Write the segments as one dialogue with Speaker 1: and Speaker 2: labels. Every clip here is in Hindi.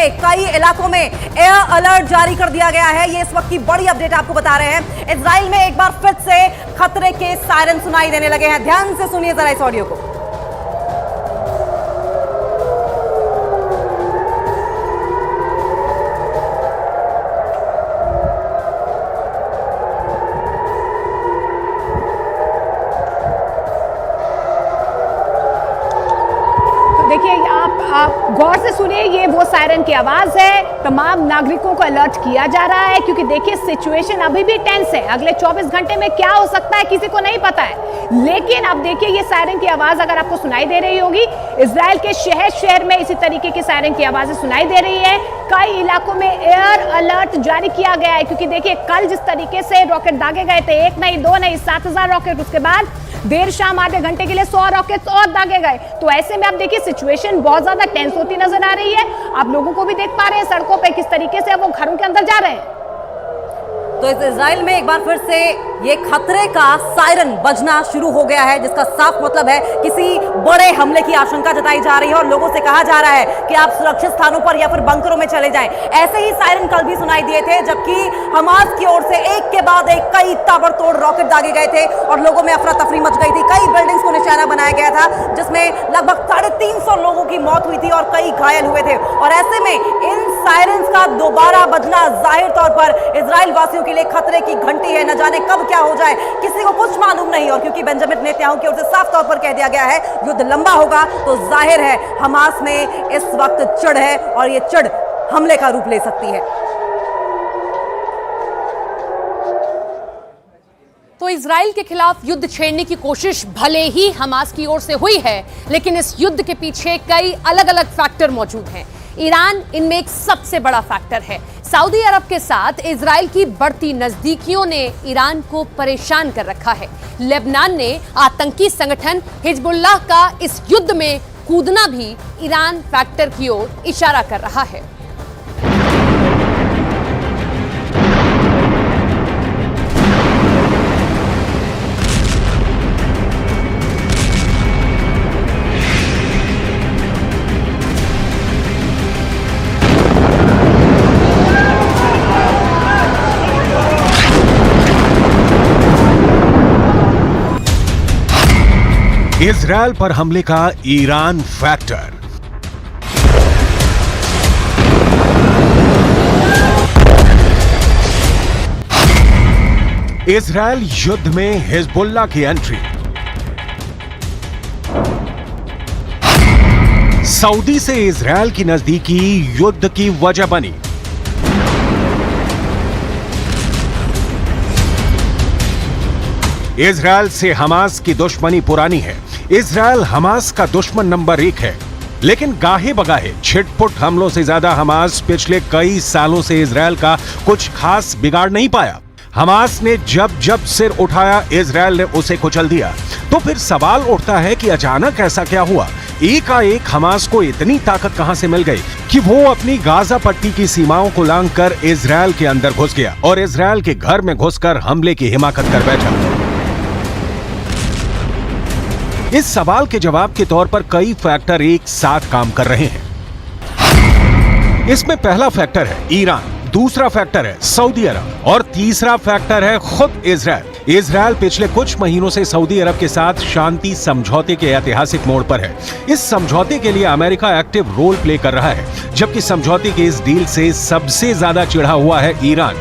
Speaker 1: में कई इलाकों में एयर अलर्ट जारी कर दिया गया है। ये इस वक्त की बड़ी अपडेट आपको बता रहे हैं। इजराइल में एक बार फिर से खतरे के सायरन सुनाई देने लगे हैं। ध्यान से सुनिए जरा इस ऑडियो को।
Speaker 2: देखिए आप गौर से सुनिए, ये वो सायरन की आवाज है। तमाम नागरिकों को अलर्ट किया जा रहा है क्योंकि देखिए सिचुएशन अभी भी टेंस है। अगले 24 घंटे में क्या हो सकता है किसी को नहीं पता है। लेकिन अब देखिए ये सायरन की आवाज अगर आपको सुनाई दे रही होगी, इजराइल के शहर में इसी तरीके की सायरन की आवाजें सुनाई दे रही है। कई इलाकों में एयर अलर्ट जारी किया गया है क्योंकि देखिए कल जिस तरीके से रॉकेट दागे गए थे, एक नहीं दो नहीं 7000 रॉकेट, उसके बाद देर शाम आधे घंटे के लिए 100 रॉकेट्स और दागे गए। तो ऐसे में आप देखिए सिचुएशन बहुत ज्यादा टेंस होती नजर आ रही है। आप लोगों को भी देख पा रहे हैं सड़कों पे किस तरीके से वो घरों के अंदर जा रहे हैं।
Speaker 1: तो इस इजराइल में एक बार फिर से ये खतरे का सायरन बजना शुरू हो गया है, जिसका साफ मतलब है किसी बड़े हमले की आशंका जताई जा रही है और लोगों से कहा जा रहा है कि आप सुरक्षित स्थानों पर या फिर बंकरों में चले जाएं। ऐसे ही सायरन कल भी सुनाई दिए थे, जबकि हमास की ओर से एक के बाद एक कई ताबड़तोड़ रॉकेट दागे गए थे और लोगों में अफरा तफरी मच गई थी। कई बिल्डिंग्स को निशाना बनाया गया था, जिसमें लगभग 350 लोगों की मौत हुई थी और कई घायल हुए थे। और ऐसे में इन सायरन्स का दोबारा बजना जाहिर तौर पर इजराइल वासियों के लिए खतरे की घंटी है। न जाने कब क्या हो जाए किसी को कुछ मालूम नहीं। और क्योंकि बेंजामिन नेतन्याहू की ओर से साफ तौर पर कह दिया गया है युद्ध लंबा होगा, तो जाहिर है हमास में इस वक्त चिढ़ है और ये चिढ़ हमले का रूप ले सकती है।
Speaker 3: तो इजराइल के खिलाफ युद्ध छेड़ने की कोशिश भले ही हमास की ओर से हुई है, लेकिन इस युद्ध के पीछे कई अलग अलग फैक्टर मौजूद हैं। ईरान इनमें एक सबसे बड़ा फैक्टर है। सऊदी अरब के साथ इजराइल की बढ़ती नजदीकियों ने ईरान को परेशान कर रखा है। लेबनान ने आतंकी संगठन हिजबुल्लाह का इस युद्ध में कूदना भी ईरान फैक्टर की ओर इशारा कर रहा है।
Speaker 4: इजरायल पर हमले का ईरान फैक्टर। इजरायल युद्ध में हिजबुल्लाह की एंट्री। सऊदी से इजरायल की नजदीकी युद्ध की वजह बनी। इजरायल से हमास की दुश्मनी पुरानी है। इजरायल हमास का दुश्मन नंबर 1 है, लेकिन गाहे बगाहे छिटपुट हमलों से ज्यादा हमास पिछले कई सालों से इजरायल का कुछ खास बिगाड़ नहीं पाया। हमास ने जब जब सिर उठाया, इजरायल ने उसे कुचल दिया। तो फिर सवाल उठता है कि अचानक ऐसा क्या हुआ? एकाएक हमास को इतनी ताकत कहां से मिल गई कि वो अपनी गाजा पट्टी की सीमाओं को लांघकर इजरायल के अंदर घुस गया और इजरायल के घर में घुसकर हमले की हिमाकत कर बैठा? इस सवाल के जवाब के तौर पर कई फैक्टर एक साथ काम कर रहे हैं। इसमें पहला फैक्टर है ईरान, दूसरा फैक्टर है सऊदी अरब और तीसरा फैक्टर है खुद इजरायल। इजरायल पिछले कुछ महीनों से सऊदी अरब के साथ शांति समझौते के ऐतिहासिक मोड़ पर है। इस समझौते के लिए अमेरिका एक्टिव रोल प्ले कर रहा है, जबकि समझौते के इस डील से सबसे ज्यादा चिढ़ा हुआ है ईरान,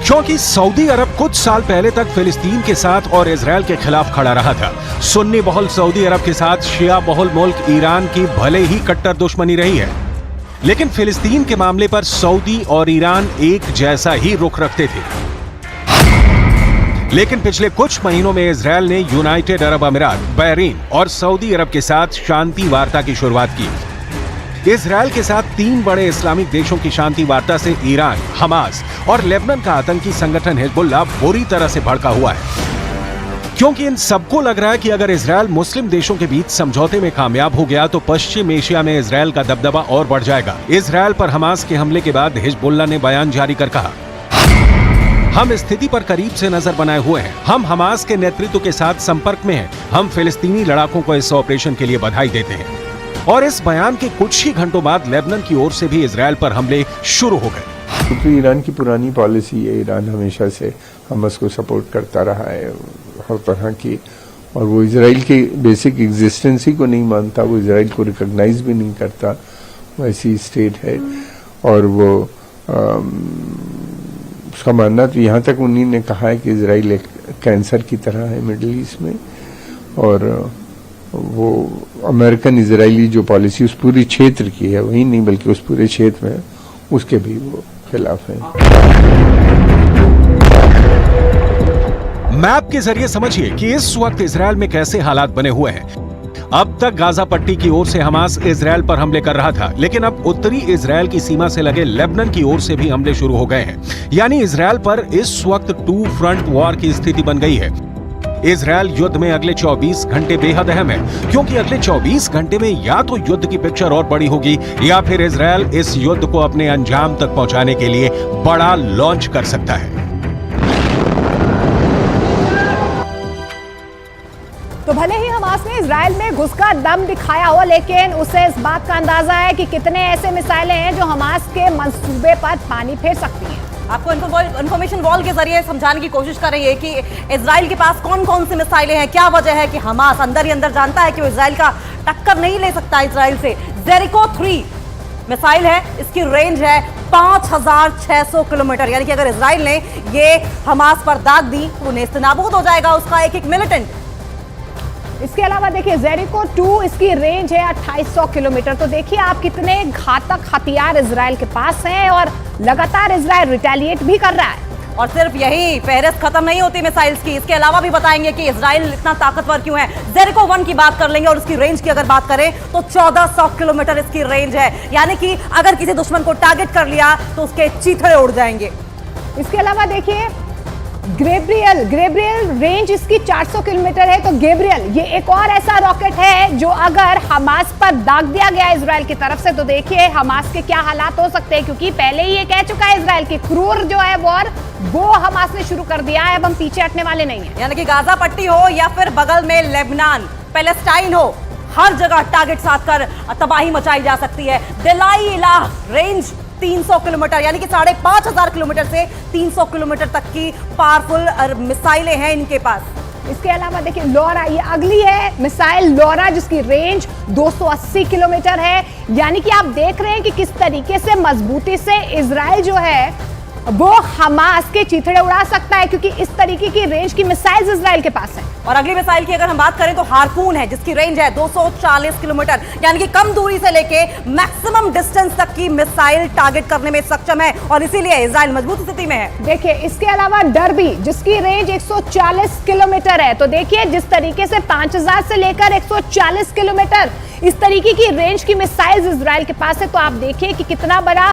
Speaker 4: क्योंकि सऊदी अरब कुछ साल पहले तक फिलिस्तीन के साथ और इजरायल के खिलाफ खड़ा रहा था। सुन्नी बहुल सऊदी अरब के साथ शिया बहुल मुल्क ईरान की भले ही कट्टर दुश्मनी रही है, लेकिन फिलिस्तीन के मामले पर सऊदी और ईरान एक जैसा ही रुख रखते थे। लेकिन पिछले कुछ महीनों में इजरायल ने यूनाइटेड अरब अमीरात, बहरीन और सऊदी अरब के साथ शांति वार्ता की शुरुआत की। इजरायल के साथ 3 बड़े इस्लामिक देशों की शांति वार्ता से ईरान, हमास और लेबनान का आतंकी संगठन हिजबुल्लाह बुरी तरह से भड़का हुआ है, क्योंकि इन सबको लग रहा है कि अगर इजरायल मुस्लिम देशों के बीच समझौते में कामयाब हो गया तो पश्चिम एशिया में इजरायल का दबदबा और बढ़ जाएगा। इजरायल पर हमास के हमले के बाद हिजबुल्लाह ने बयान जारी कर कहा, हम स्थिति पर करीब से नजर बनाए हुए हैं, हम हमास के नेतृत्व के साथ संपर्क में हैं, हम फिलिस्तीनी लड़ाकों को इस ऑपरेशन के लिए बधाई देते हैं। और इस बयान के कुछ ही घंटों बाद लेबनान की ओर से भी इजराइल पर हमले शुरू हो गए।
Speaker 5: तो ईरान की पुरानी पॉलिसी है, ईरान हमेशा से हमास को सपोर्ट करता रहा है हर तरह की, और वो इजराइल के बेसिक एग्जिस्टेंस ही को नहीं मानता, वो इजराइल को रिकॉग्नाइज भी नहीं करता, वैसी स्टेट है। और वो उसका मानना तो यहाँ तक उन्हीं ने कहा है कि इजराइल एक कैंसर की तरह है मिडिल ईस्ट में, और वो अमेरिकन इजरायली जो पॉलिसी उस पूरी क्षेत्र की है, वही नहीं बल्कि उस पूरे क्षेत्र में उसके भी वो खिलाफ है।
Speaker 4: मैप के जरिए समझिए कि इस वक्त इजराइल में कैसे हालात बने हुए हैं। अब तक गाजा पट्टी की ओर से हमास इजराइल पर हमले कर रहा था, लेकिन अब उत्तरी इजराइल की सीमा से लगे लेबनान की ओर से भी हमले शुरू हो गए हैं। यानी इजराइल पर इस वक्त 2 फ्रंट वॉर की स्थिति बन गई है। इजराइल युद्ध में अगले 24 घंटे बेहद अहम है, क्योंकि अगले 24 घंटे में या तो युद्ध की पिक्चर और बड़ी होगी, या फिर इजराइल इस युद्ध को अपने अंजाम तक पहुंचाने के लिए बड़ा लॉन्च कर सकता है।
Speaker 2: तो भले ही हमास ने इजराइल में घुसकर दम दिखाया हो, लेकिन उसे इस बात का अंदाजा है कि कितने ऐसे मिसाइलें हैं जो हमास के मंसूबे पर पानी फेर सकती हैं।
Speaker 1: आपको इंफॉर्मेशन वॉल के जरिए समझाने की कोशिश कर रही है कि इजराइल के पास कौन कौन सी मिसाइलें हैं, क्या वजह है कि हमास अंदर ही अंदर जानता है कि वो इजराइल का टक्कर नहीं ले सकता इजराइल से। जेरिको 3 मिसाइल है, इसकी रेंज है 5600 किलोमीटर, यानी कि अगर इजराइल ने ये हमास पर दाग दी तो नेस्तनाबूद हो जाएगा उसका एक एक मिलिटेंट।
Speaker 2: इसके अलावा देखिए जेरिको 2 इसकी रेंज है 2800 किलोमीटर। तो देखिए आप कितने घातक हथियार इजराइल के पास हैं, और लगातार इजराइल रिटेलिएट भी कर रहा है।
Speaker 1: और सिर्फ यही फेहरिस्त खत्म नहीं होती मिसाइल्स की, इसके अलावा भी बताएंगे कि इजराइल इतना ताकतवर क्यों है। जेरिको 1 की बात कर लेंगे और उसकी रेंज की अगर बात करें तो 1400 किलोमीटर इसकी रेंज है, यानी कि अगर किसी दुश्मन को टारगेट कर लिया तो उसके चीथड़े उड़ जाएंगे।
Speaker 2: इसके अलावा देखिए ग्रेब्रियल रेंज इसकी 400 किलोमीटर है। तो गैब्रियल ये एक और ऐसा रॉकेट है जो अगर हमास पर दाग दिया गया इजराइल की तरफ से, तो देखिए हमास के क्या हालात हो सकते हैं, क्योंकि पहले ही ये कह चुका है इजराइल की क्रूर जो है वॉर वो हमास ने शुरू कर दिया है, अब हम पीछे हटने वाले नहीं है।
Speaker 1: यानी कि गाजा पट्टी हो या फिर बगल में लेबनान पैलेस्टाइन हो, हर जगह टारगेट साध कर तबाही मचाई जा सकती है। दिलाई इलाह रेंज 300 किलोमीटर, यानी कि 5500 किलोमीटर से 300 किलोमीटर तक की पावरफुल मिसाइलें हैं इनके पास।
Speaker 2: इसके अलावा देखिए लोरा, ये अगली है मिसाइल लोरा जिसकी रेंज 280 किलोमीटर है। यानी कि आप देख रहे हैं कि किस तरीके से मजबूती से इजराइल जो है वो हमास के चीथड़े उड़ा सकता है, क्योंकि इस तरीके की रेंज की मिसाइल्स इजराइल के पास है।
Speaker 1: और अगली मिसाइल की अगर हम बात करें तो हार्पून है, जिसकी रेंज है 240 किलोमीटर, यानी कि कम दूरी से लेके मैक्सिमम डिस्टेंस तक की मिसाइल टारगेट करने में सक्षम है, और इसीलिए इजराइल मजबूत स्थिति में है।
Speaker 2: देखिए इसके अलावा डर्बी जिसकी रेंज 140 किलोमीटर है। तो देखिए जिस तरीके से 5000 से लेकर 140 किलोमीटर इस तरीके की रेंज की मिसाइल्स इजराइल के पास है, तो आप देखिए कि कितना बड़ा